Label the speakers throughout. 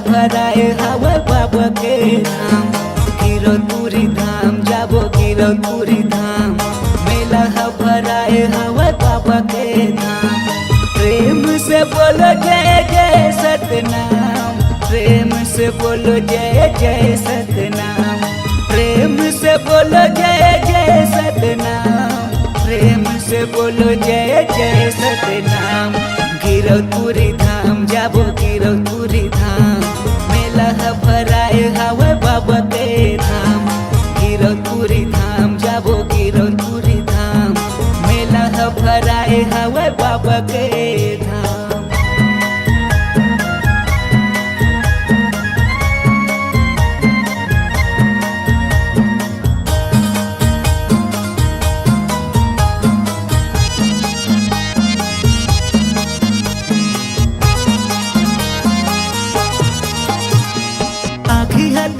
Speaker 1: भराए हवा बाबा के धाम। गिरौदपुरी धाम जाबो गिरौदपुरी धाम, मेला भराए हवा बाबा के धाम। प्रेम से बोलो जय जय सतनाम, प्रेम से बोलो जय जय सतनाम, प्रेम से बोलो जय जय सतनाम, प्रेम से बोलो जय जय सतनाम। गिरौदपुरी धाम जाबो गिरौदपुरी धाम, मेला भराए हवा बाबा के धाम। गिरौदपुरी धाम जाबो गिरौदपुरी धाम, मेला भराए हवा बाबा के धाम।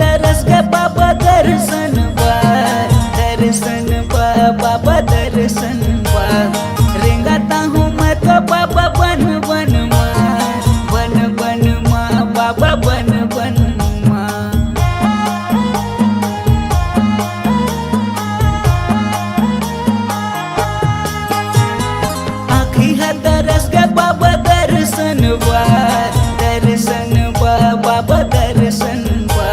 Speaker 1: दरस के बाबा दर्शन बा, दर्शन बा बाबा दर्शन बा। रेंगाता हूँ मैं तो बाबा बन बन माँ, बन बन माँ बाबा बन बन माँ। आँखी है दरस के बाबा दर्शन बा, दर्शन बा बाबा दर्शन बा।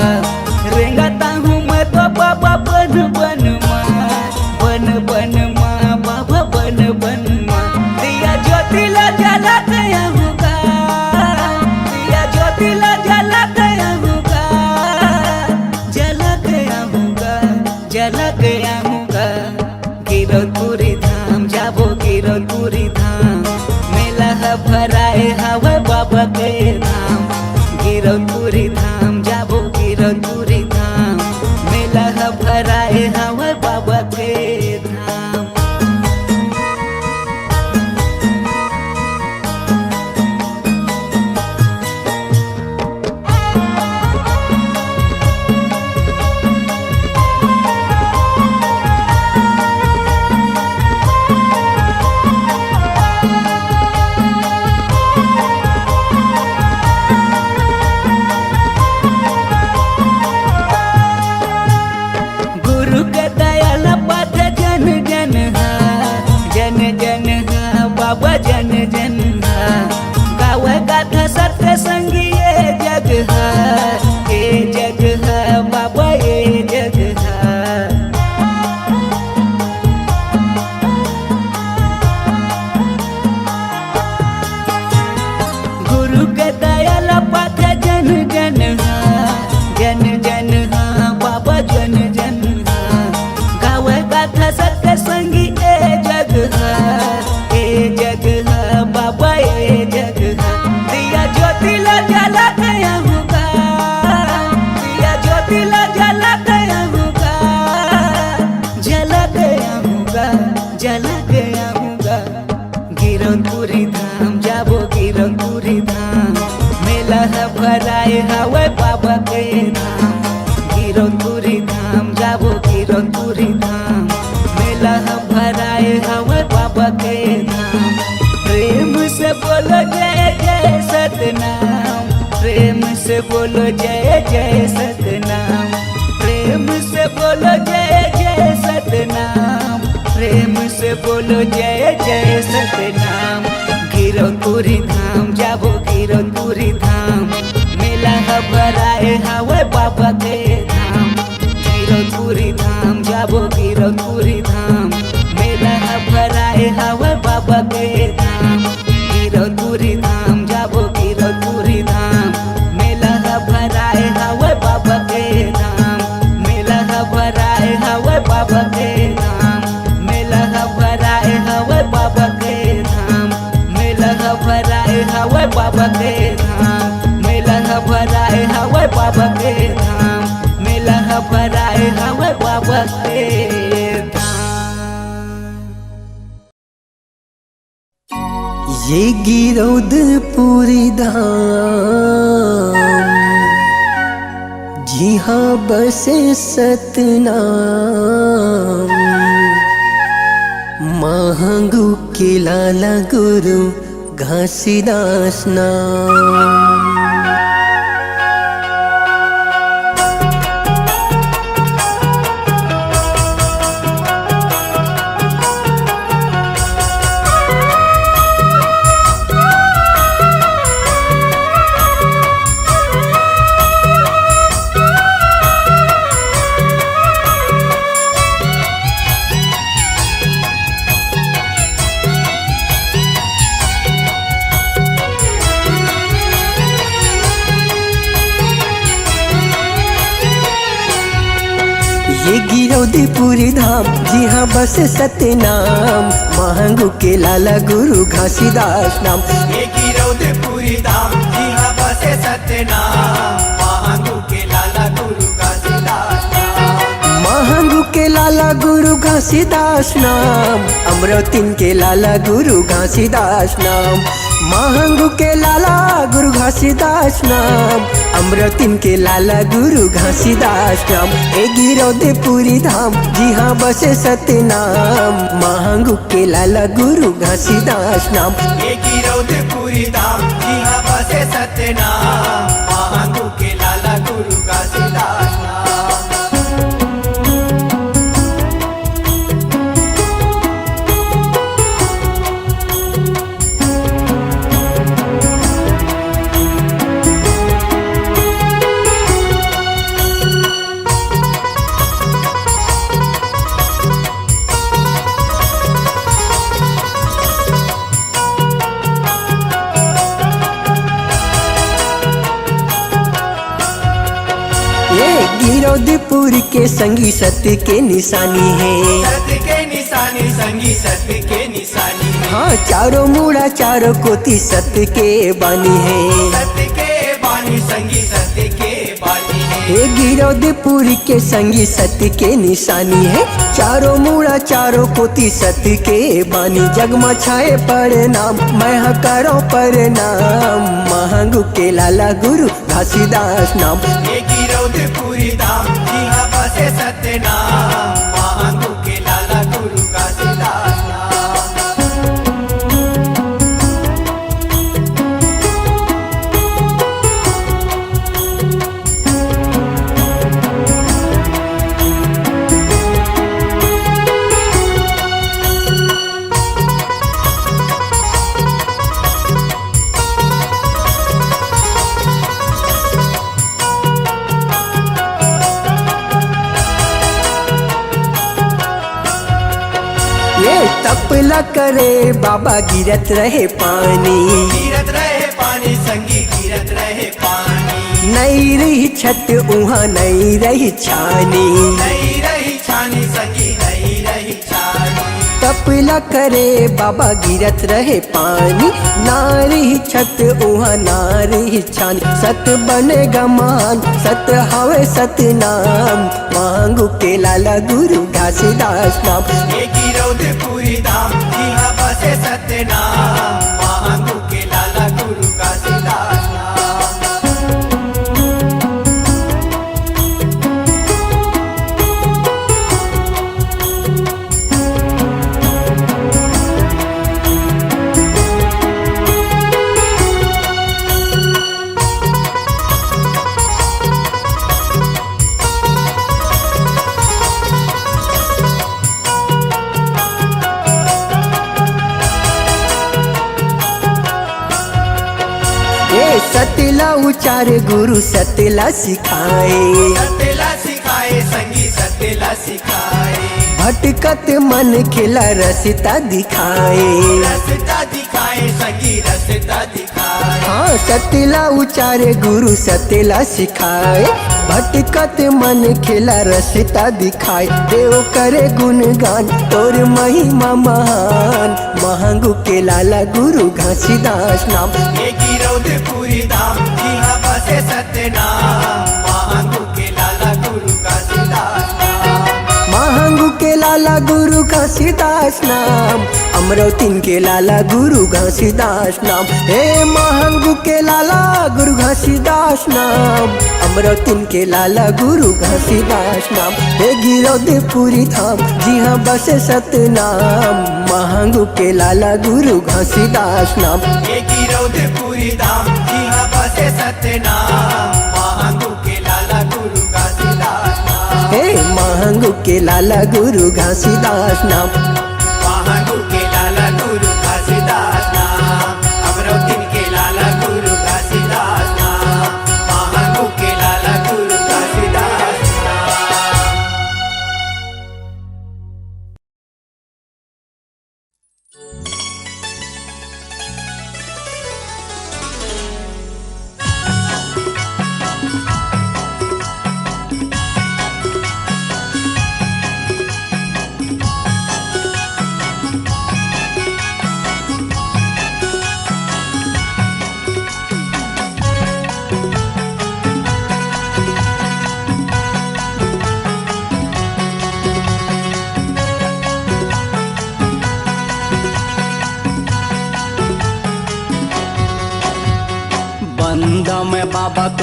Speaker 1: रेंगाता हूँ मैं तो बाबा बन बन माँ, बन बन माँ बाबा बन बन माँ। दिया ज्योतिला जला गया होगा, दिया ज्योतिला जला गया होगा, जला गया होगा, जला गया होगा। गिरौदपुरी धाम जाबो गिरौदपुरी धाम, मेला भराए हवा बाबा के धाम। गिरौदपुरी धाम जाबो गिरौदपुरी धाम, मेला भराए हवा बाबा के धाम। बाबा जन जन गावे गाथा सत्य संगी ये जग है, ये जग है बाबा ये जग है। गुरु के दयाल पाथ जन जन जन जन बाबा जन जन गावे गाथा सत्य संगी ये जग है, जग है बाबा ये जग है। दिया ज्योतिला जला गया होगा, दिया ज्योतिला जला गया होगा, जला गया होगा, जला गया होगा। गिरौदपुरी धाम जाबो गिरौदपुरी धाम, मेला भराए हवा बाबा के धाम। गिरौदपुरी धाम जाबो गिरौदपुरी धाम, मेला भराए हवा बाबा के धाम। प्रेम से बोलो जय जय सतनाम, प्रेम से बोलो जय जय सतनाम, प्रेम से बोलो जय जय सतनाम, प्रेम से बोलो जय जय सतनाम। गिरौदपुरी धाम जाबो गिरौदपुरी धाम, मेला भराए हवा बाबा के धाम। गिरौदपुरी धाम जाबो गिरौदपुरी धाम, मेला भराए हवा बाबा के धाम। गिरौदपुरी धाम जाबो गिरौदपुरी धाम, मेला भराए हवा बाबा के धाम। मेला भराए हवा बाबा के धाम, मेला भराए हवा बाबा के धाम, मेला भराए हवा बाबा के धाम, मेला भराए हवा बाबा के धाम, मेला भराए हवा बाबा के
Speaker 2: ये गिरौदपुरी धाम, जी हाँ बसे सतनाम। महंगू के लाला गुरु घासीदास नाम। ये गिरौदीपुरी धाम जी हाँ बस सतनाम, महंगू के लाला गुरु घासीदास नाम।
Speaker 3: ये गिरौदीपुरी धाम जी हाँ बसे सतनाम, महंगू के लाला गुरु घासीदास नाम।
Speaker 2: महंगू के लाला गुरु घासीदास नाम, अमरौतीन के लाला गुरु घासीदास नाम। महंगू के लाला गुरु घासीदास नाम, अमरौतीन के लाला गुरु घासीदास नाम। ए गिरौदीपुरी धाम जी हाँ बसे सतनाम, महंगू के लाला गुरु घासीदास नाम।
Speaker 3: ये गिरौदीपुरी धाम जी हाँ बसे सतनाम, महंगू के लाला गुरु घासीदास नाम।
Speaker 2: गिरौदीपुर के संगी सत्य के निशानी है,
Speaker 3: सत्य के निशानी संगी सत्य के निशानी है।
Speaker 2: हाँ चारों मुड़ा चारों कोती सत्य के बानी है।
Speaker 3: सत्य के बानी संगी सत्य के बानी है।
Speaker 2: हे गिरौदीपुर के संगी सत्य के निशानी है, चारों मुड़ा चारों कोती सत्य के बानी। जगमा छाए पर नाम मैं करो पर नाम, महंगू के लाला गुरु घासीदास नाम।
Speaker 3: ये गिरौदीपुरी धाम जी हाँ बसे सतनाम, महंगू के लाला गुरु घासीदास नाम।
Speaker 2: तपला करे बाबा गिरत रहे पानी,
Speaker 3: गिरत रहे पानी संगी गिरत रहे पानी।
Speaker 2: नहीं रही छत उहाँ नहीं रही छानी,
Speaker 3: नहीं रही छानी संगी नहीं रही छानी।
Speaker 2: तपला करे बाबा गिरत रहे पानी, ना रही छत उहाँ ना रही छानी। सत बनेगा मान सत हवे सतनाम, महंगू के लाला गुरु घासीदास नाम।
Speaker 3: ये गिरौदीपुरी धाम जी हाँ बसे सतनाम, महंगू के लाला गुरु घासीदास नाम।
Speaker 2: सतला उचार गुरु सतला सिखाए,
Speaker 3: सतला सिखाए संगी सतला सिखाए।
Speaker 2: भटकत मन खिला रसता दिखाए,
Speaker 3: रसता दिखाए संगी रसता दिखाए।
Speaker 2: हाँ सतला उचारे गुरु सतला सिखाए, भटकत मन खिला रसता दिखाए। देव करे गुणगान तोर महिमा महान, महंगू के लाला गुरु घासीदास नाम।
Speaker 3: ये गिरौदीपुरी धाम जी हाँ बसे सतनाम, महंगू के लाला गुरु घासीदास नाम।
Speaker 2: महंगू के लाला गुरु घासीदास नाम, अमरौतीन के लाला गुरु घासीदास नाम। हे महंगू के लाला गुरु घासीदास नाम, अमरौतीन के लाला गुरु घासीदास नाम। हे गिरौदीपुरी धाम जी हाँ बसे सतनाम, महंगू के लाला गुरु घासीदास नाम।
Speaker 3: ये गिरौदीपुरी धाम जी हाँ बसे सतनाम, महंगू के लाला गुरु घासीदास नाम।
Speaker 2: हे महंगू के लाला गुरु घासीदास नाम।
Speaker 3: महंगू के लाला गुरु घासीदास नाम, अमरौतीन के लाला गुरु घासीदास नाम। महंगू के लाला गुरु घासीदास नाम।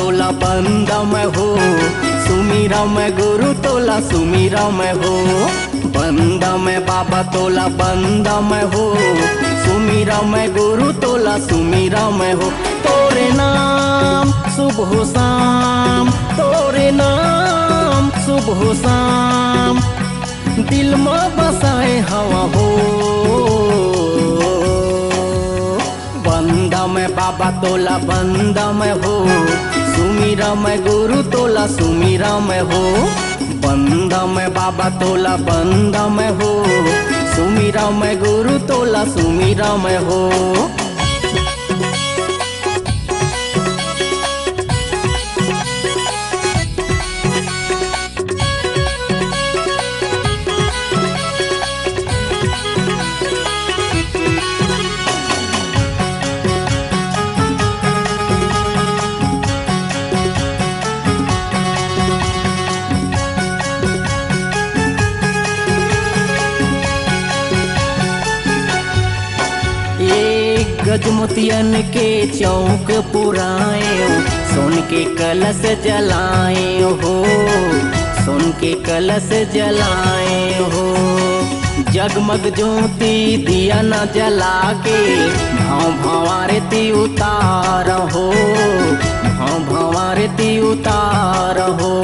Speaker 2: तोला बंदा मैं हो, सुमीरा मैं गुरु तोला सुमीरा मैं हो। बंदा मैं बाबा तोला बंदा मैं हो, सुमीरा मैं गुरु तोला सुमीरा मैं हो। तोरे नाम सुबह शाम, तोरे नाम सुबह शाम, दिल में बसाए हवा हो। बंदा मैं बाबा तोला बंदा मैं हो, सुमीरा मैं गुरु तोला सुमीरा मैं हो। बंदा मैं बाबा तोला बंदा मैं हो, सुमीरा मैं गुरु तोला सुमीरा मैं हो। गजमोतियन के चौक पुराए, सोन के कलश जलाए हो, सोन के कलश जलाए हो। जगमग ज्योति दिया न जला के, भाव भंवारती उतार हो, भाव भंवारती उतार हो।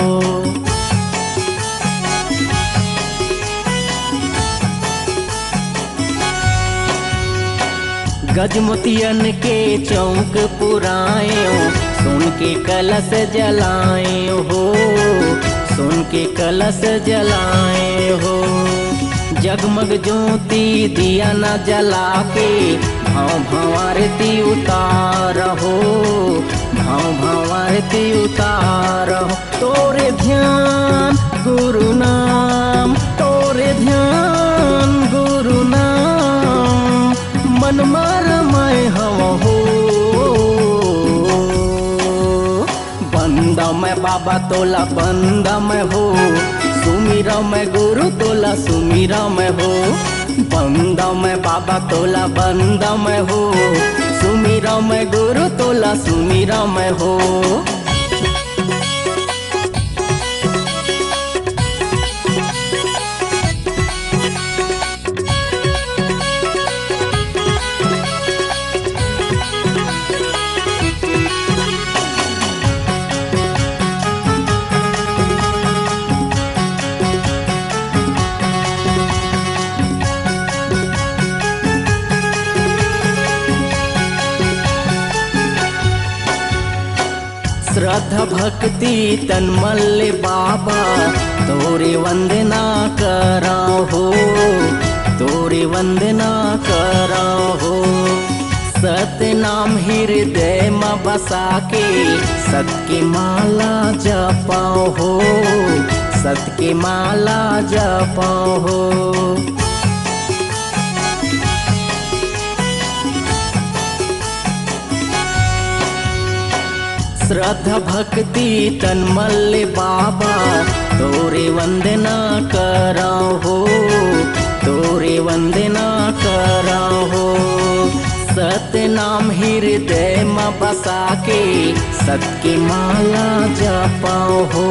Speaker 2: गजमोतियन के चौक पुराए, सोन के कलश जलाए हो, सोन के कलश जलाए हो। जगमग ज्योति दिया न जला के, भाव भंवारती उतार हो, भाव भंवारती उतार हो। तोरे ध्यान गुरु नाम, तोरे ध्यान गुरु नाम, मन मार मैं हवा हो। बंदा मैं बाबा तोला बंदा मैं हो, सुमीरा मैं गुरु तोला सुमीरा मैं हो। बंदा मैं बाबा तोला बंदा मैं हो, सुमीरा मैं गुरु तोला सुमीरा मैं हो। श्रद्धा भक्ति तन मल्ले बाबा, तोरे वंदना करा हो, तोरे वंदना करा हो। सत्य नाम हृदय में बसा के, सत्य की माला जपाओ हो, सत्य की माला जपाओ हो। श्रद्धा भक्ति तन मल्ले बाबा, तोरे वंदना करा हो, तोरे वंदना करा हो। सत्य नाम हृदय में बसा के, सत्य की माला जपाओ हो,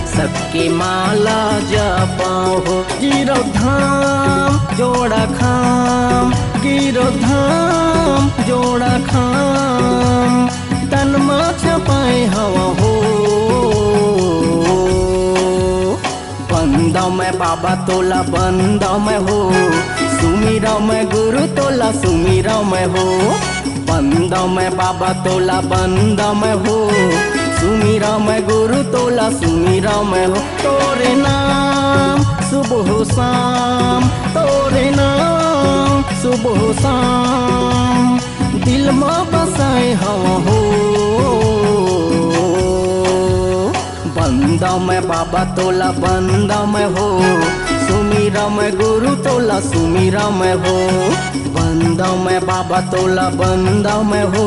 Speaker 2: सत्य की माला जपाओ हो। गिरो धाम जोड़ा खाम, गिरो धाम जोड़ा खाम, तन में छपाए हवा हो। बंदा मैं बाबा तोला बंदा मैं हो, सुमीरा मैं गुरु तोला सुमीरा मैं हो। बंदा मैं बाबा तोला बंदा मैं हो, सुमीरा मैं गुरु तोला सुमीरा मैं हो। तोरे नाम सुबह शाम, तोरे नाम सुबह शाम, दिल में बसाए हवा हो। बंदा मैं बाबा तोला बंदा मैं हो, सुमीरा मैं गुरु तोला सुमीरा मैं हो। बंदा मैं बाबा तोला बंदा मैं हो,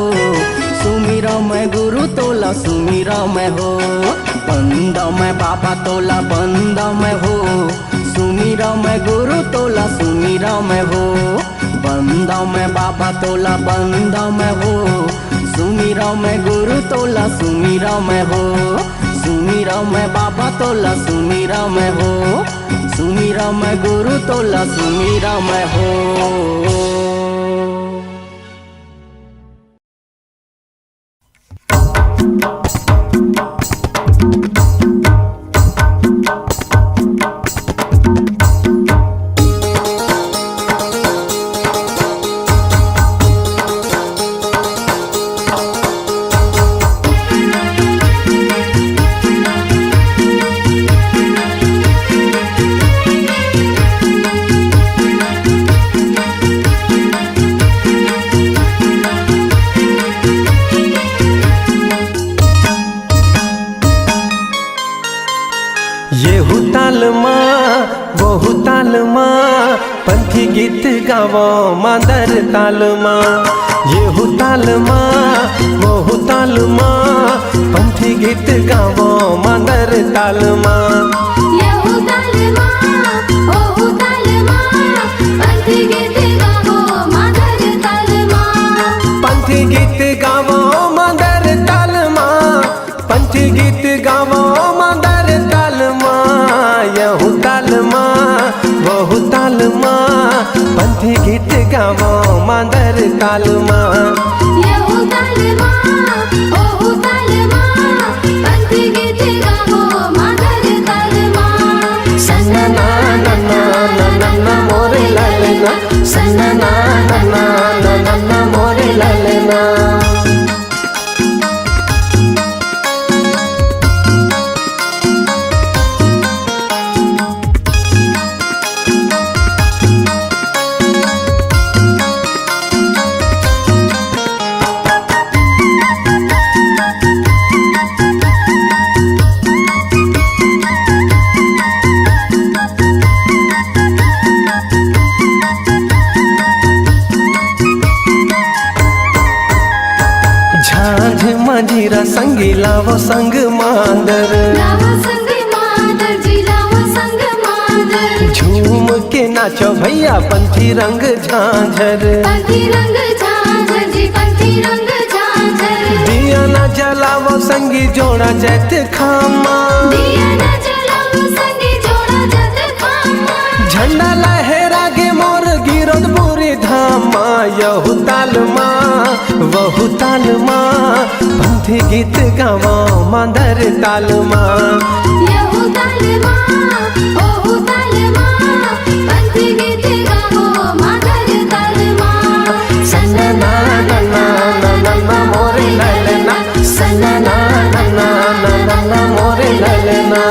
Speaker 2: सुमीरा मैं गुरु तोला सुमीरा मैं हो। बंदा मैं बाबा तोला बंदा मैं हो, सुमीरा मैं गुरु तोला सुमीरा मैं हो। बंदा मैं बाबा तोला बंदा मैं हो,
Speaker 1: सुमिराव मैं गुरु तोला सुमिराव मैं हो, सुमिराव मैं बाबा तोला सुमिराव मैं हो, सुमिराव मैं गुरु तोला सुमिराव मैं हो।
Speaker 2: पंथी गीत गावो मादर ताल माँ, येहू ताल माँ वहू ताल माँ, पंथी गीत गावो मादर ताल माँ।
Speaker 4: येहू ताल माँ वहू ताल माँ, पंथी गीत गावो मादर ताल माँ,
Speaker 2: पंथी गीत गावो मादर ताल माँ, पंथी गीत गावो मादर ताल माँ, येहू ताल माँ वहू ताल माँ, पंथी गीत गावो मादर ताल माँ।
Speaker 4: येहू ताल माँ वहू ताल माँ, पंथी गीत गावो मादर ताल माँ।
Speaker 2: सन्ना ना ना ना ना ना ना मोरे लालना, सन्ना ना ना ना ना ना ना मोरे लालना। मंजीरा संगी लावो संग मांदर,
Speaker 4: लावो संग मादर जी लावो संग मादर,
Speaker 2: झूम के नाचो भैया पंथी रंग झांझर,
Speaker 4: पंथी रंग झांझर जी पंथी रंग झांझर।
Speaker 2: दिया ना जलावो संगी जोड़ा जैत खामा,
Speaker 4: दिया ना जलावो संगी जोड़ा जैत खामा,
Speaker 2: झंडा लहरा गे मोर गिरोद बुरी धामा, यहू ताल माँ वहू ताल माँ, पंथी गीत गावो मादर ताल माँ।
Speaker 4: येहू ताल माँ वहू ताल माँ, पंथी गीत गावो मादर ताल माँ।
Speaker 2: सन्ना ना ना ना ना ना ना मोरे लालना, सन्ना ना ना ना ना ना ना मोरे लालना।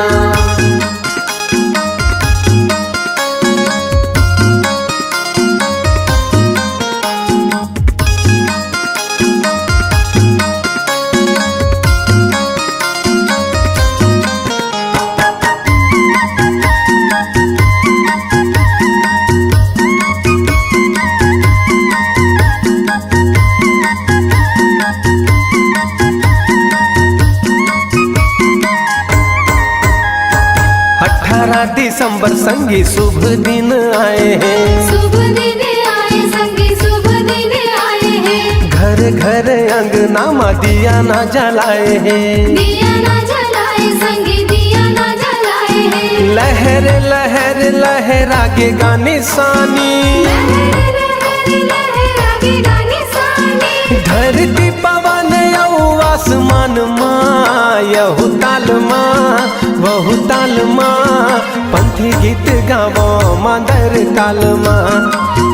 Speaker 2: दिसंबर संगी शुभ दिन आए हैं,
Speaker 4: शुभ दिन आए संगी शुभ दिन आए हैं,
Speaker 2: घर घर अंगना में दिया ना जलाए हैं,
Speaker 4: दिया ना जलाए संगी दिया ना जलाए हैं।
Speaker 2: लहर लहर लहरा के गाने सानी,
Speaker 4: लहर लहर लहरा के गाने सानी,
Speaker 2: धरती पवन यऊ आसमान माँ, यहू ताल माँ वहू ताल माँ, पंथी गीत गावो मादर ताल माँ।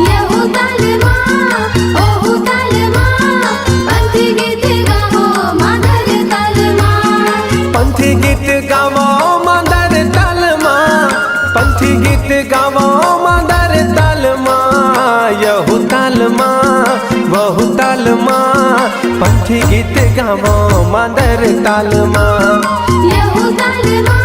Speaker 4: येहू ताल माँ वहू ताल माँ, पंथी गीत गावो मादर ताल माँ।
Speaker 2: पंथी गीत गावो मादर ताल माँ, पंथी गीत गावो मादर ताल माँ, यहू ताल माँ वहू ताल माँ, पंथी गीत गावो मादर ताल माँ।
Speaker 4: येहू ताल माँ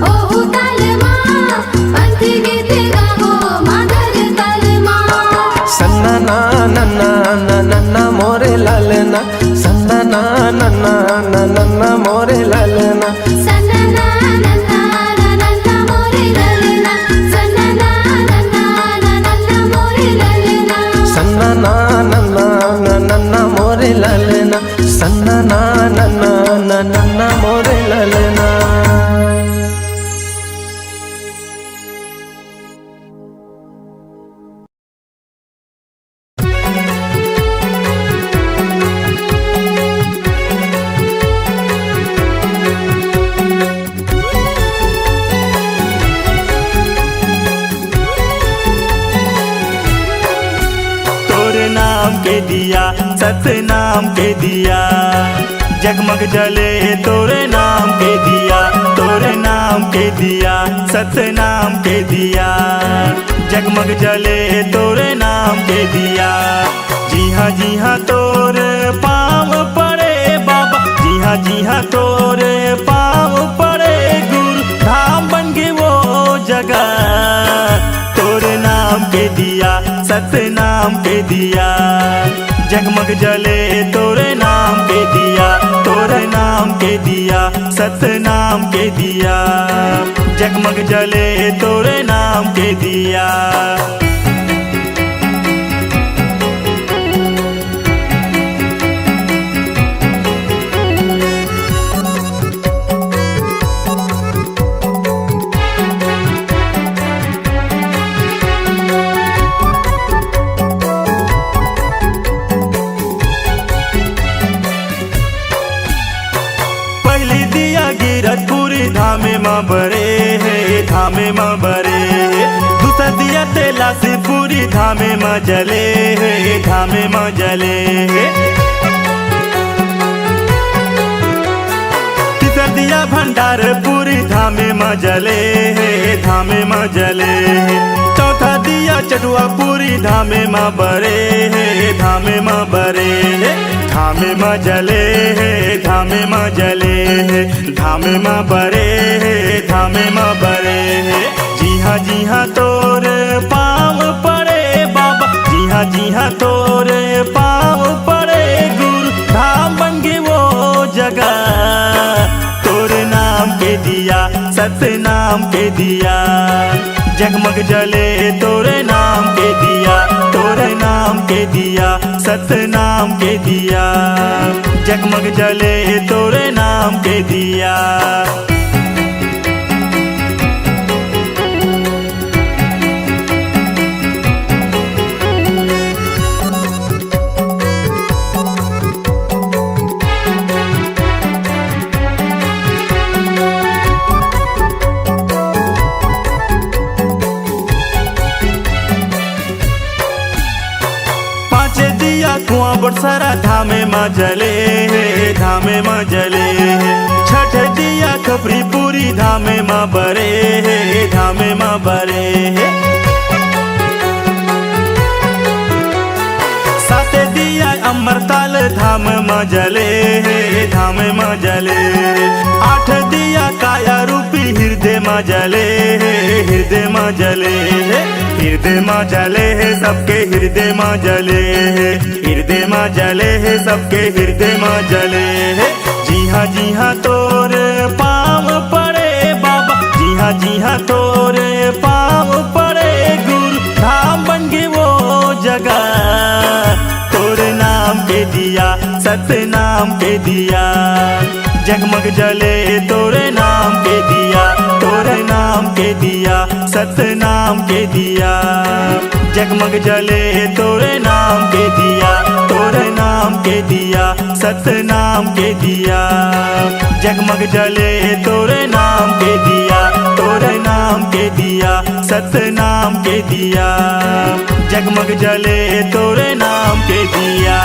Speaker 4: वहू ताल माँ, पंथी गीत गावो मादर ताल माँ।
Speaker 2: सन्ना ना ना ना ना ना ना मोरे लालना, सन्ना ना ना ना ना ना ना मोरे लालना।
Speaker 4: सन्ना ना ना ना ना ना ना मोरे लालना, सन्ना ना ना ना ना ना ना मोरे लालना,
Speaker 2: सन्ना ना ना ना ना ना मोरे लालना। ना ना ना ना ना ना मोरे ललना।
Speaker 5: तोरे नाम के दिया सतनाम के दिया जगमग जले तोरे नाम के दिया, तोरे नाम के दिया सतनाम के दिया जगमग जले तोरे नाम के दिया। जी हाँ तोरे पाँव पड़े बाबा, जी हाँ तोरे पाँव पड़े गुरु धाम बन गए वो जगह। तोरे नाम के दिया सतनाम के दिया जगमग जले तोरे नाम के दिया, तोरे नाम के दिया सतनाम के दिया जगमग जले तोरे नाम के दिया। पहली दिया गिरत पूरी धामे माँ बरे है, धामे माँ बरे है। दूसरा दिया तेला से पूरी धामे माँ जले है, धामे माँ जले है। तीसरा दिया भंडार पूरी धामे माँ जले है, धामे माँ जले है। चौथा दिया चटुआ पूरी धामे माँ बरे है, धामे माँ बरे है। धामे माँ जले है, धामे माँ जले है, धामे माँ बरे है, धामे माँ बरे है। जी हाँ तोरे पाँव पड़े बाबा, जी हाँ तोरे पाँव पड़े गुरु धाम बन गए वो जगह। तोरे नाम के दिया सतनाम के दिया जगमग जले तोरे नाम के दिया, तोरे नाम के दिया सतनाम के दिया जगमग जले तोरे नाम के दिया। कुआं बड़ सारा धामे माँ जले है, धामे माँ जले है। छठ दिया खपरी पूरी धामे माँ बरे है, धामे माँ बरे है। साते दिया अमरताल धाम माँ जले है, धामे माँ जले है। आठ दिया काया रूपी हृदय माँ जले है, हृदय माँ जले है। हृदय माँ जले है सबके हृदय माँ जले है, हृदय माँ जले है सबके हृदय माँ जले है। जी हाँ तोरे पाँव पड़े बाबा, जी हाँ तोरे पाँव पड़े गुरु धाम बन गए वो जगह। तोरे नाम के दिया सतनाम के दिया जगमग जले तोरे नाम के दिया, तोरे नाम के दिया सतनाम के दिया जगमग जले तोरे नाम के दिया, तोरे नाम के दिया सतनाम के दिया जगमग जले तोरे नाम के दिया, तोरे नाम के दिया सतनाम के दिया जगमग जले तोरे नाम के दिया।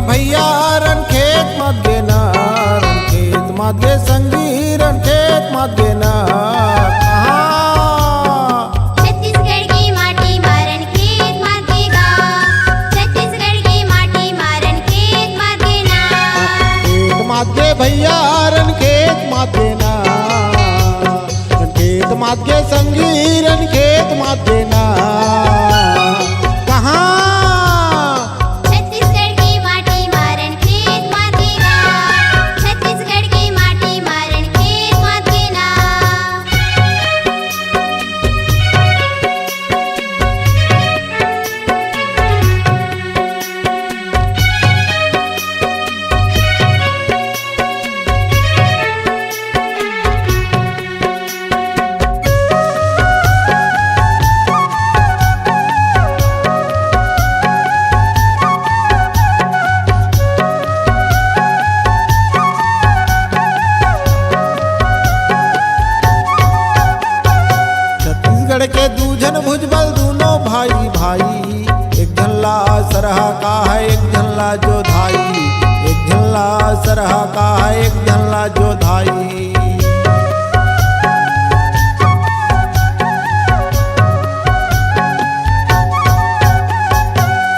Speaker 6: भैया रन खेत मत देना, रन खेत मत दे संगी, रन खेत मत देना। मत देना। कहाँ
Speaker 4: छत्तीसगढ़ की माटी मारन खेत मत देना, छत्तीसगढ़ की माटी मारन खेत मत देना।
Speaker 6: छत्तीसगढ़ के दूजन भुजबल दोनों भाई भाई, एक झल्ला सरहा का है एक झल्ला जोधाई, एक झल्ला सरहा का है एक झल्ला जोधाई।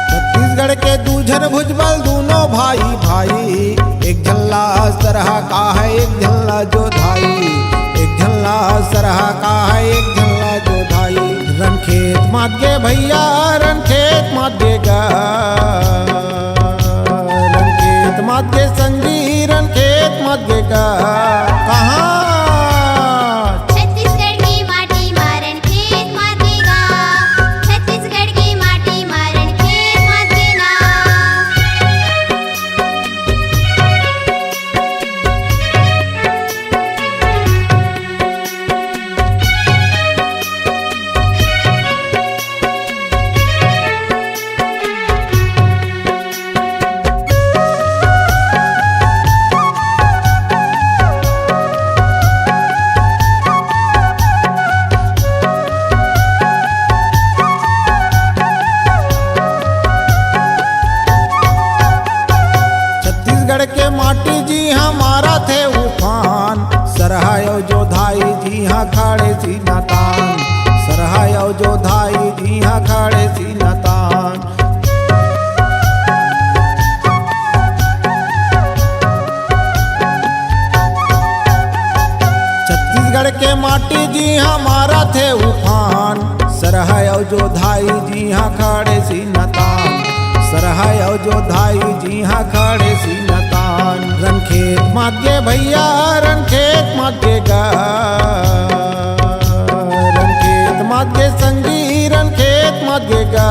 Speaker 6: छत्तीसगढ़ के दूजन भुजबल दोनों भाई भाई, एक झल्ला सरहा का है एक झल्ला जोधाई, एक झल्ला सरहा का है एक झल्ला जोधाई। रन खेत मत गे भैया रन खेत मत देगा, रन खेत मत गे संगी रन खेत मत देगा। कहाँ
Speaker 4: छत्तीसगढ़ की माटी मारन खेत मत देगा, छत्तीसगढ़ की माटी मारन खेत मत देना।
Speaker 6: छत्तीसगढ़ के माटी जी हमारा थे उफान, सरहायो जोधाई जी हाँ खाड़े सी नतान, सरहायो जोधाई जी हाँ खाड़े सी नतान। छत्तीसगढ़ के माटी जी हमारा थे उफान, सरहायो जोधाई जी हाँ खाड़े सी नतान, सरहायो जोधाई जी हाँ खाड़े सी नतान। रन खेत मत गे भैया रन खेत मत देगा, रन खेत मत गे संगी रन खेत मत देगा।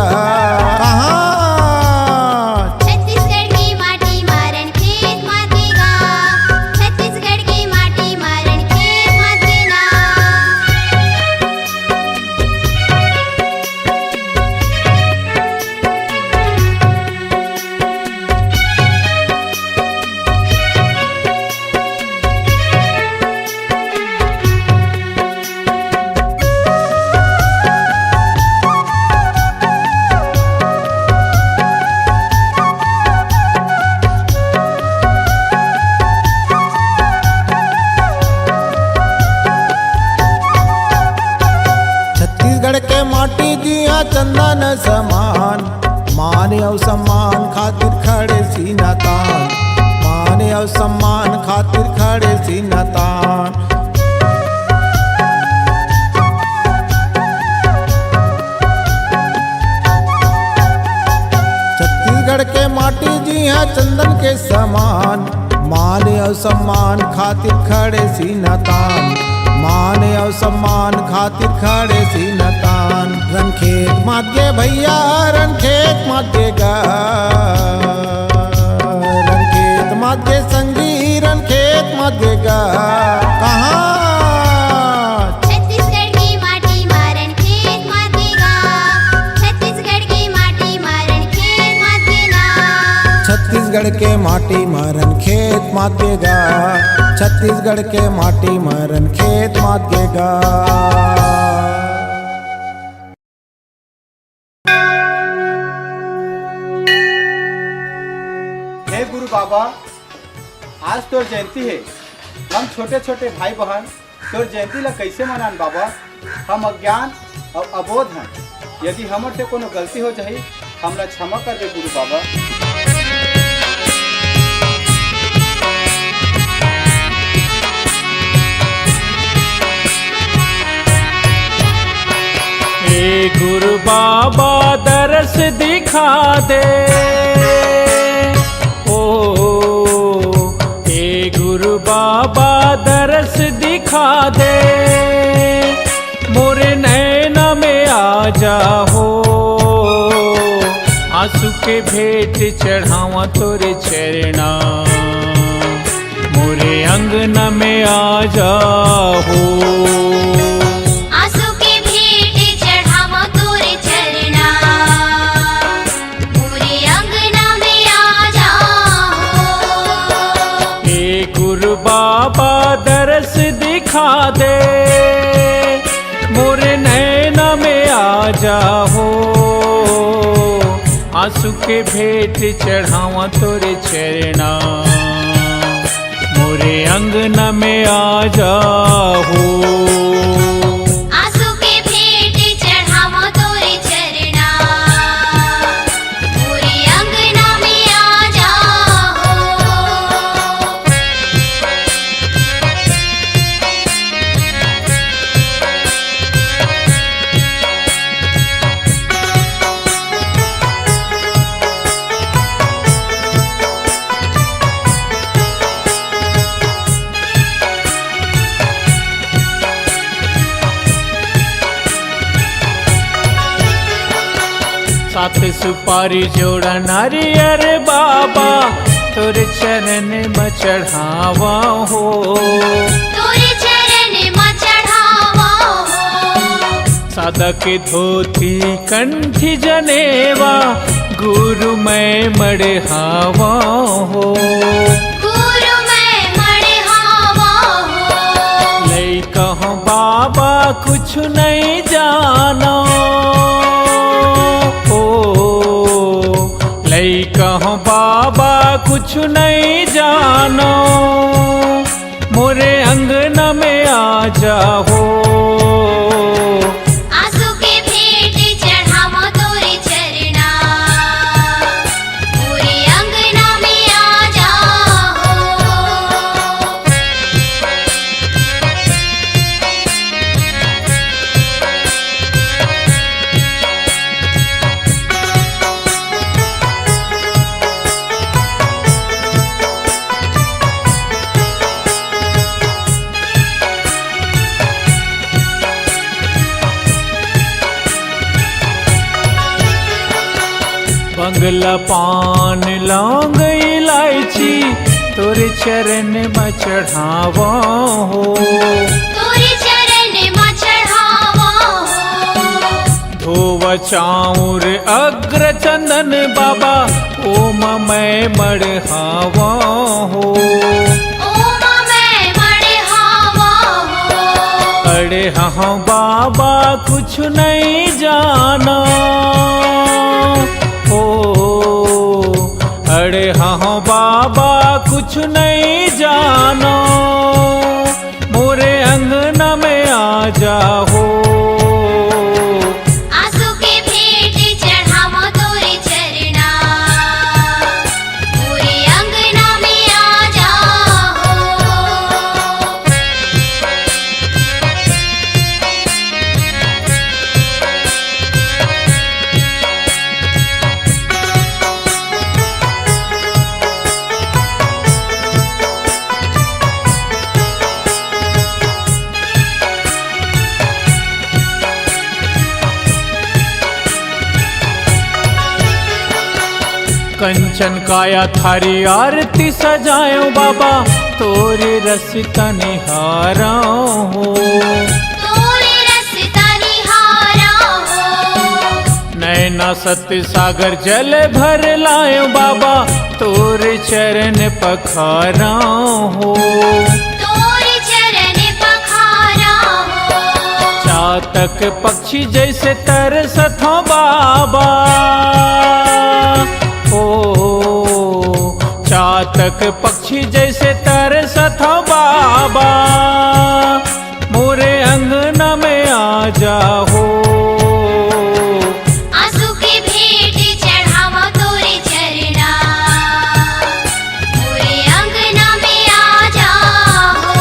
Speaker 6: कहाँ
Speaker 4: छत्तीसगढ़ की माटी मारन खेत मत देगा, छत्तीसगढ़ की माटी मारन खेत मत देना।
Speaker 6: छत्तीसगढ़ के माटी जी हाँ चंदन समान, मान और सम्मान खातिर खड़े सी नतान, मान और सम्मान खातिर खड़े सी नतान। छत्तीसगढ़ के माटी जी हाँ चंदन के समान, मान और सम्मान खातिर खड़े सी नतान, मान और सम्मान खातिर खड़े सी नतान। रन खेत मत गे भैया रन खेत मत देगा, रन खेत मत गे संगी रन खेत मत देगा। कहाँ
Speaker 4: छत्तीसगढ़ की माटी मारन खेत मत देगा, छत्तीसगढ़ की माटी मारन खेत मत देना।
Speaker 6: छत्तीसगढ़ के माटी मारन खेत मत देगा, छत्तीसगढ़ के माटी मारन खेत मत देगा।
Speaker 7: हे गुरु बाबा, आज तोर जयंती है। हम छोटे छोटे भाई बहन तोर जयंती ला कैसे मनान बाबा? हम अज्ञान और अबोध हैं। यदि हमर से कोनो गलती हो जाही हमरा क्षमा कर दे गुरु बाबा।
Speaker 5: हे
Speaker 8: ए गुरु बाबा दरस दिखा दे, ओ ए गुरु बाबा दरस दिखा दे, मोरे नैना में आ जाओ, आंसू के भेंट चढ़ावा तोरे चरणा, मोरे अंगना में आ जाओ।
Speaker 4: आंसू के भेंट चढ़ावा तोरे चरणा, मोरे अंगना में आ जाओ।
Speaker 8: ए गुरु बाबा दरस दिखा दे, मोरे नैना में आ जाओ, आंसू के भेंट चढ़ावा तोरे चरणा, मोरे अंगना में आ जाओ।
Speaker 4: आंसू के भेंट चढ़ावा तोरे चरणा, मोरे अंगना में आ जाओ।
Speaker 8: साथ सुपारी जोड़ा नारियर बाबा, तोरे चरण में चढ़ावा हो,
Speaker 4: तोरे चरण में चढ़ावा हो।
Speaker 8: सादा के धोती कंठी जनेवा, गुरु मैं मढ़ावा हो,
Speaker 4: गुरु मैं मढ़ावा हो।
Speaker 8: लई कहो बाबा कुछ नहीं जानो, लई कहो बाबा कुछ नहीं जानो, मोरे अंगना में आ जाओ।
Speaker 4: आंसू के भेंट चढ़ावा तोरे चरणा, मोरे अंगना में आ जाओ।
Speaker 8: बंगला पान लौंग इलायची, तोरे चरण में चढ़ावा हो,
Speaker 4: तोरे चरण में चढ़ावा हो।
Speaker 8: धोवा चाउर अग्र चंदन बाबा, ओम मैं मढ़ावा हो,
Speaker 4: ओम मैं मढ़ावा हो।
Speaker 8: अरे हाँ बाबा कुछ नहीं जाना, अरे हाँ बाबा कुछ नहीं जानो, मोरे अंगना में आ जाओ।
Speaker 4: आंसू के भेंट चढ़ावा तोरे चरणा, मोरे अंगना में आ जाओ।
Speaker 8: कंचन काया थारी आरती सजायो बाबा, तोरे रस का निहारा हो,
Speaker 4: तोरे रस्ता निहारा हो।
Speaker 8: नैना सत्य सागर जल भर लायो बाबा, तोरे चरण पखारा हो,
Speaker 4: तोरे चरण पखारा हो।
Speaker 8: चातक पक्षी जैसे तरसत हो बाबा, ओ चातक पक्षी जैसे तरसत हो बाबा, मोरे अंगना में आ जाओ।
Speaker 4: आंसू के भेंट चढ़ावा तोरे चरणा, मोरे अंगना में आ जाओ।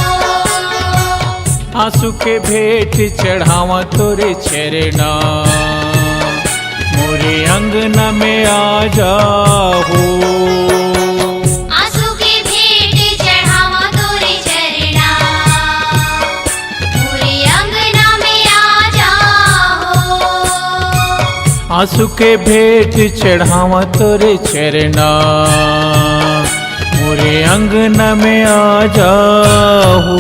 Speaker 8: आंसू आंसू के भेंट चढ़ावा तोरे चरना मोरे अंगना में आ जाओ।
Speaker 4: आंसू के भेंट चढ़ावा तोरे चरना मोरे अंगना में आ जाओ।
Speaker 8: आंसू के भेंट चढ़ावा तोरे चरना मोरे अंगना में आ जाओ।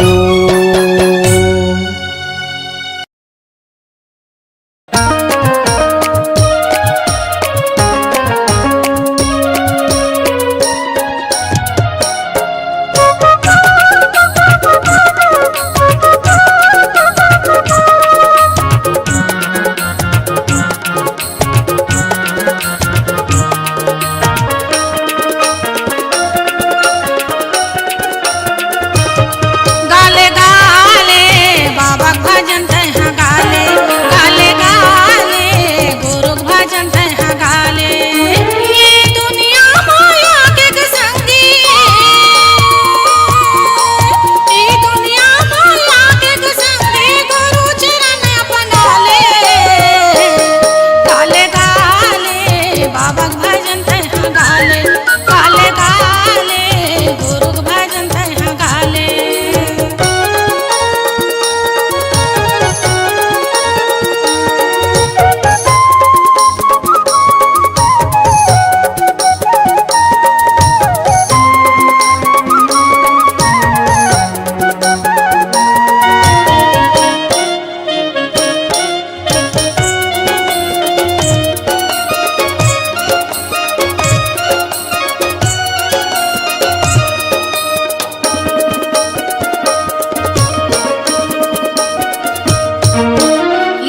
Speaker 9: गाले गाले बाबा भजन तैहा गाले गाले गाले गुरु भजन तैहा गाले। ये दुनिया माया के संगी ये दुनिया माया के संगी गुरु चरण अपना ले। गाले गाले बाबा भजन तैहा गाले गाले गाले गुरु भजन तैहा गाले।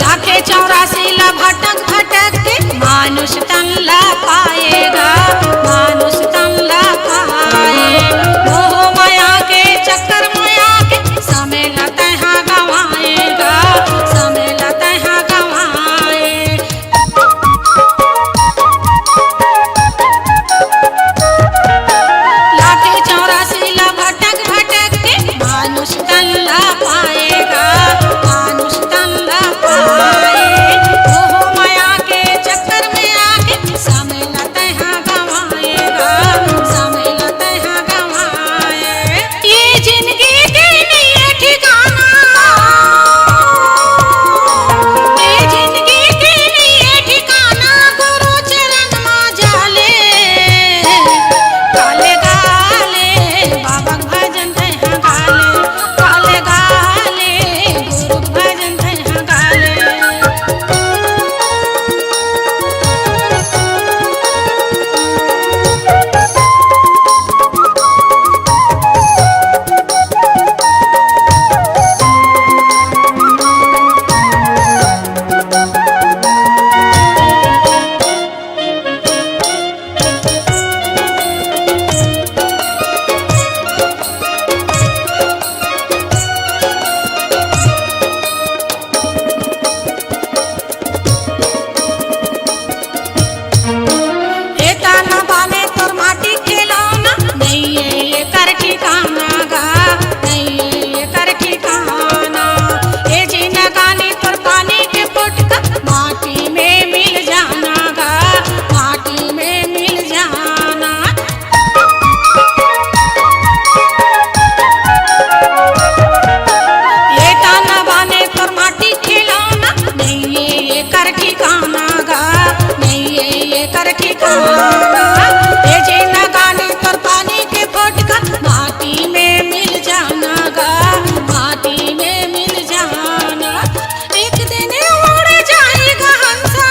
Speaker 9: लाखे 84 ला भटक भटक के मानुष तन ला पाएगा मानुष तन ला पाए। मोह माया के चक्कर माया के समय ला तैहा गवाएगा समय ला तैहा गवाए। लाखे 84 ला भटक भटक के मानुष तन ला पाएगा मानुष तन ला पाए। मोह माया के चक्कर में आके समय ला तैहा गवाएगा समय ला तैहा गवाए। ये जिंदगी के नहीं है ठिकाना ये जिंदगी के नहीं है ठिकाना गुरु चरण में जाले। गाले गाले बाबा भजन तैहा गाले गाले गाले गुरु भजन तैहा गाले। एता ना बाने तोर माटी खिलौना नहीं ये कर ठिकाना गा नहीं ये कर ठिकाना। ये जीना गाने तोर पानी के पुटका माटी में मिल जाना गा माटी में मिल जाना। ये ताना बाने तोर माटी खिलौना नहीं ये कर ठिकाना गा नहीं ये कर ठिकाना। ये जीना गाने तोर पानी के फोटका माटी में मिल जाना गा माटी में मिल जाना। एक दिन उड़ जाएगा हंसा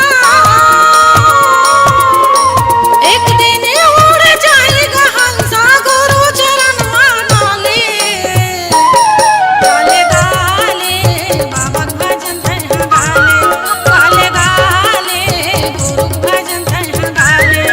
Speaker 9: एक दिन उड़ जाएगा हंसा गुरु चरण में डाले। गाले गाले बाबा भजन तैहा गाले गाले गाले गुरु भजन तैहा गाले।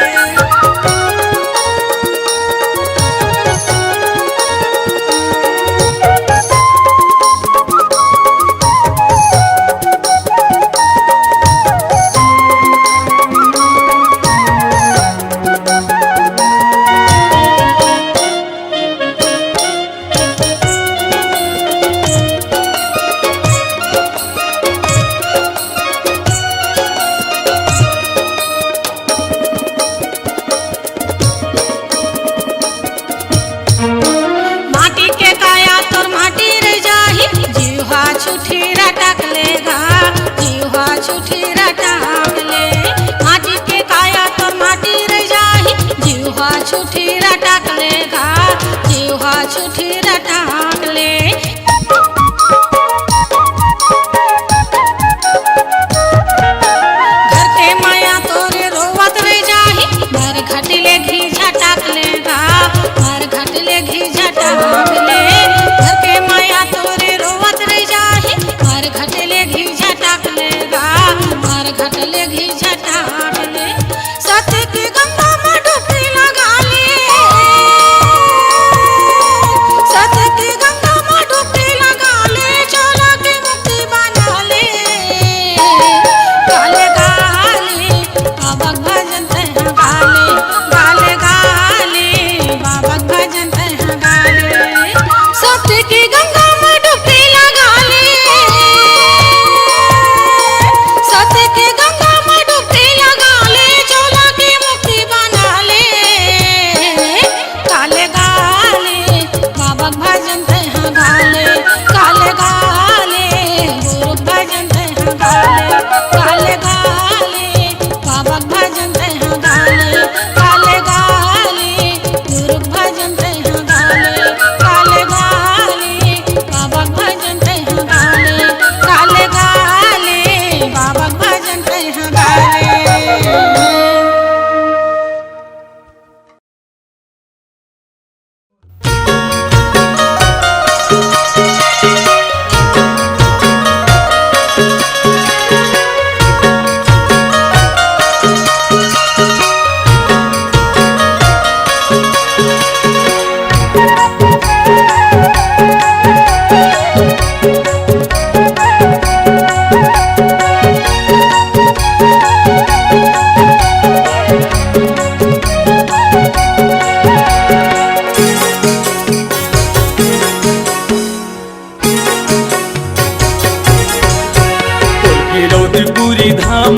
Speaker 8: रौदपुरी धाम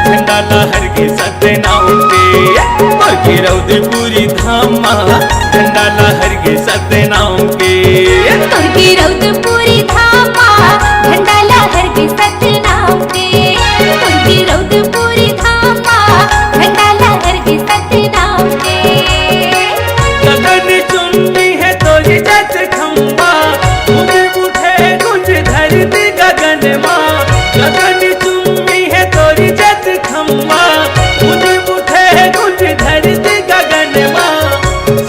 Speaker 8: झंडा लहर के सतनाम के और के रौदपुरी धाम झंडा लहर के सतनाम के
Speaker 4: तुर्की रौदपुरी धामा झंडा लहर के सतनाम के तुर्की रौदपुरी धामा झंडा लहर के सतनाम के
Speaker 8: गगन चुम्बी है तोरी जस खम्बा मुझे उठे कुछ धरती गगन माँ गगन चुम्बी है तोरी जस खम्बा मुझे उठे कुछ धरती गगन माँ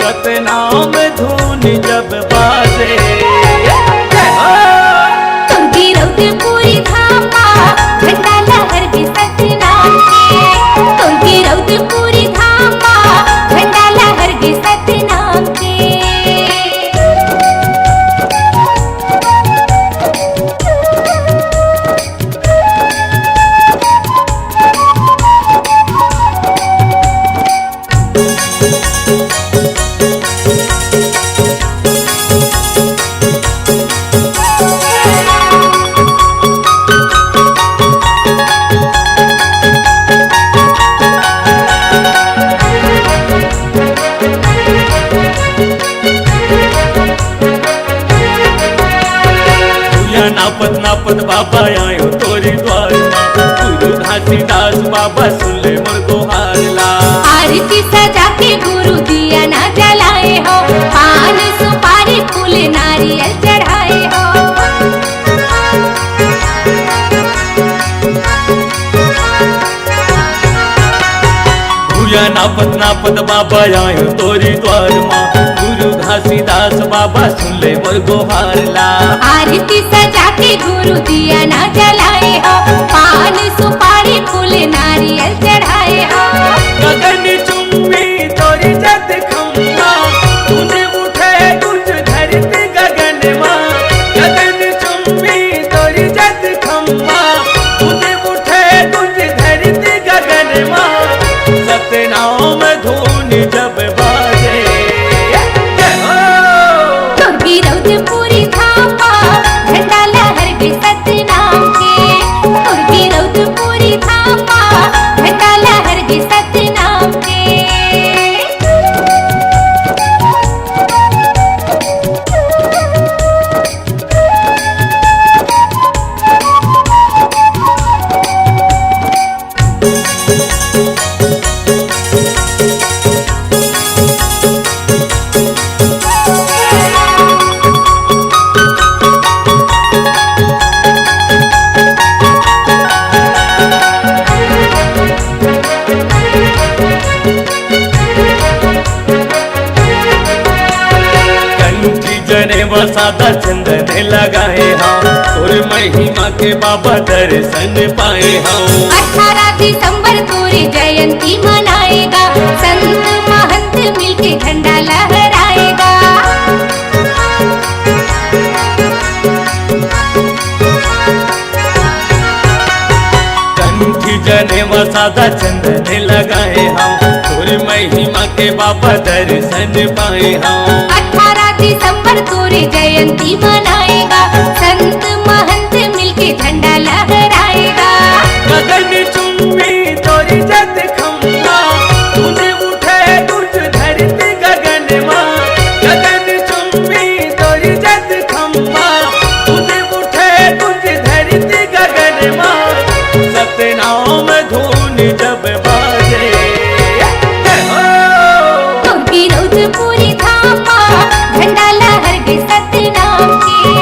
Speaker 8: सतनाम धुन जब बाजे
Speaker 4: तुर्की रौदपुरी धामा झंडा लहर के सतनाम के तुर्की रौदपुरी धामा झंडा लहर के सतनाम के
Speaker 8: नापत नापत बाबा आयो तोरी द्वार गुरु घासीदास बाबा सुन ले मोर गोहारला
Speaker 4: आरती सजा के गुरु दिया ना जलाए हो पान सुपारी फूल नारियल चढ़ाए हो
Speaker 8: भूया नापत नापत बाबा आयो तोरी द्वार माँ गुरु घासीदास बाबा सुन ले मोर गोहारला
Speaker 4: आरती सजा के गुरु दिया ना जलाए हो पान सुपारी फूल नारियल चढ़ाए हो
Speaker 8: गगन चुम्बी तोरी जत खम्बा मुझे उठे कुछ धरती गगन माँ गगन चुम्बी तोरी जत खम्बा मुझे उठे कुछ धरती गगन माँ सतनाम धुन जब बाजे
Speaker 4: तुर्की रौदपुरी धामा झंडा लहर के सतनाम के तुर्की रौदपुरी धामा झंडा लहर के सतनाम के
Speaker 8: जने वसादा चंदन लगाए हम और महिमा के बाबा दर्शन पाए हम
Speaker 4: 18 दिसंबर तोरी जयंती मनाएगा संत महंत मिलके झंडा लहराएगा
Speaker 8: कंठी जने वसादा चंदन लगाए हम और महिमा के बाबा दर्शन पाए हम
Speaker 4: 18 दिसंबर तोरी जयंती मनाएगा संत महंत मिलके झंडा लहराएगा
Speaker 8: गगन चुम्बी तोरी जत खम्बा मुझे उठे कुछ धरती गगन माँ गगन चुम्बी तोरी जत खम्बा मुझे उठे कुछ धरती गगन माँ सतनाम धुन जब बाजे
Speaker 4: तुर्की रौदपुरी धामा झंडा लहर के सतनाम के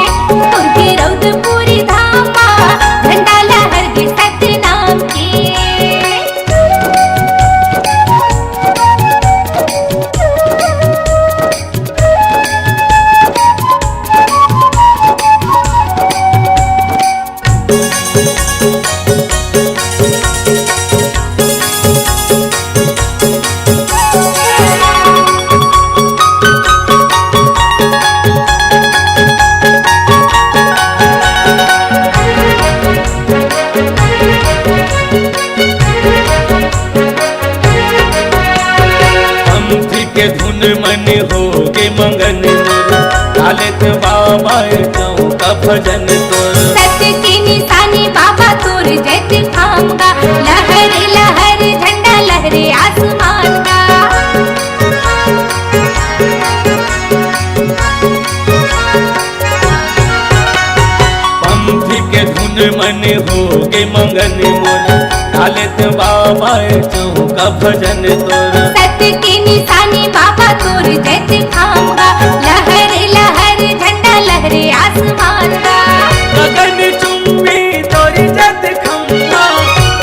Speaker 4: तुर्की रौदपुरी धामा झंडा लहर के सतनाम के
Speaker 8: के धुन मन हो के मंगन लालित बाबा का भजन तोर
Speaker 4: सत्य के निशानी बाबा तोर जैत
Speaker 8: हो के मंगन मोर डालत बाबा चौका भजन तोर
Speaker 4: सत्य की निशानी बाबा तोर जैत खाऊंगा लहर लहर झंडा लहरे आसमान का
Speaker 8: गगन चुम्बी तोरी जत खम्बा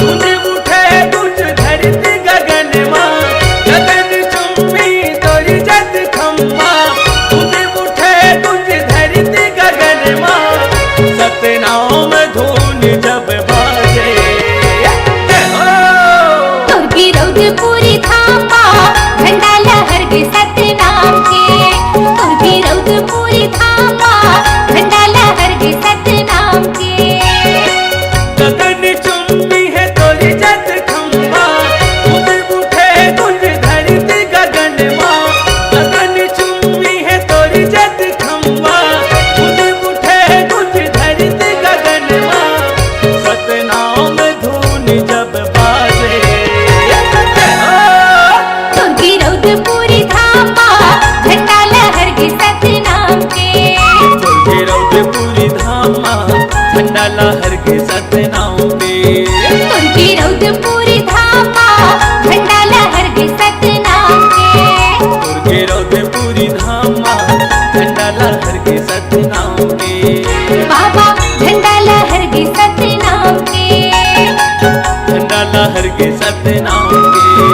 Speaker 8: तुझे उठे तुझ धरती गगन माँ गगन चुम्बी तोरी जत खम्बा तुझे उठे तुझ धरती गगन माँ सतनाम धून जब बाजे
Speaker 4: तोर की रौद पूरी थामा झंडा लहर के सतनाम के तोर की रौद पूरी थामा झंडा लहर के सतनाम के
Speaker 8: गगन चुम्बी है तोरी जत खम्बा तुझे उठे तुझ धरती गगन माँ गगन चुम्बी है तोरी जत खम्बा तुझे उठे तुझ धरती गगन माँ सतनाम धून जब बाजे
Speaker 4: तोर की रौद पूरी थामा झंडा लहर के सतनाम के
Speaker 8: तुझे रौद पूरी धामा झंडा लहर के सतनाम पे
Speaker 4: तोर की रौद पूरी थामा झंडा लहर के सतनाम के
Speaker 8: तुझे रौद पूरी धामा झंडा लहर के सतनाम पे
Speaker 4: बाबा झंडा लहर के सतनाम के
Speaker 8: झंडा लहर के सतनाम के